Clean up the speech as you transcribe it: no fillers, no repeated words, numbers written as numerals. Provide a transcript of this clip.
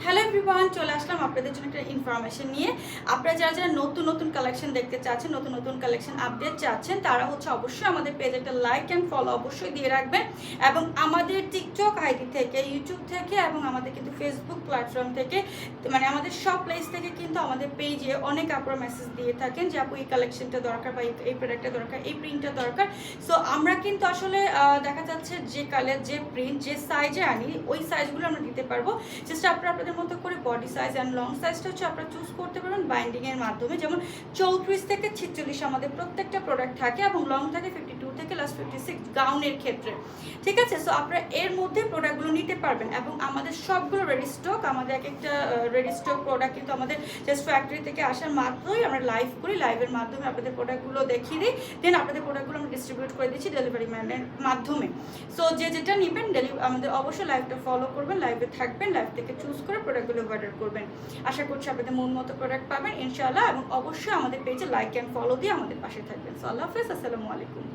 Hello everyone, চলে আসলাম আপনাদের জন্য একটা ইনফরমেশন নিয়ে। আপনারা যারা যারা নতুন নতুন কালেকশন দেখতে চাচ্ছেন, নতুন নতুন কালেকশন আপডেট চাচ্ছেন, তারা অবশ্যই আমাদের পেজে একটা লাইক অ্যান্ড ফলো অবশ্যই দিয়ে রাখবেন। এবং আমাদের টিকটক আইডি থেকে, ইউটিউব থেকে এবং আমাদের কিন্তু ফেসবুক প্ল্যাটফর্ম থেকে, মানে আমাদের সব প্লেস থেকে কিন্তু আমাদের পেজে অনেক আপনারা মেসেজ দিয়ে থাকেন যে আপু এই কালেকশনটা দরকার বা এই প্রোডাক্টটা দরকার, এই প্রিন্টটা দরকার। সো আমরা কিন্তু আসলে দেখা যাচ্ছে যে কালার, যে প্রিন্ট, যে সাইজে আনি ওই সাইজগুলো আমরা দিতে পারবো। জাস্ট আপনাদের মতো করে বডি সাইজ অ্যান্ড লং সাইজটা আপনারা চুজ করতে পারবেন বাইন্ডিংয়ের মাধ্যমে। যেমন 34 থেকে 46 আমাদের প্রত্যেকটা প্রোডাক্ট থাকে এবং লং থাকে 52 থেকে লাস্ট 56 গাউনের ক্ষেত্রে। ঠিক আছে, সো আপনারা এর মধ্যে প্রোডাক্টগুলো নিতে পারবেন এবং আমাদের সবগুলো রেডি স্টক, আমাদের এক একটা রেডি স্টক প্রোডাক্ট কিন্তু আমাদের জাস্ট ফ্যাক্টরি থেকে আসার মাত্রই আমরা লাইভ করি, লাইভের মাধ্যমে আপনাদের প্রোডাক্টগুলো দেখিয়ে দিই, দেন আপনাদের প্রোডাক্টগুলো আমরা ডিস্ট্রিবিউট করে দিচ্ছি ডেলিভারি ম্যানের মাধ্যমে। সো যে যেটা নেবেন আমাদের অবশ্যই লাইভটা ফলো করবেন, লাইভে থাকবেন, লাইভ থেকে চুজ করে প্রোডাক্টগুলো অর্ডার করবেন। আশা করছি আপনাদের মন মতো প্রোডাক্ট পাবেন ইনশাআল্লাহ। এবং অবশ্যই আমাদের পেজে লাইক অ্যান্ড ফলো দিয়ে আমাদের পাশে থাকবেন। সো আল্লাহ হাফেজ, আসসালামু আলাইকুম।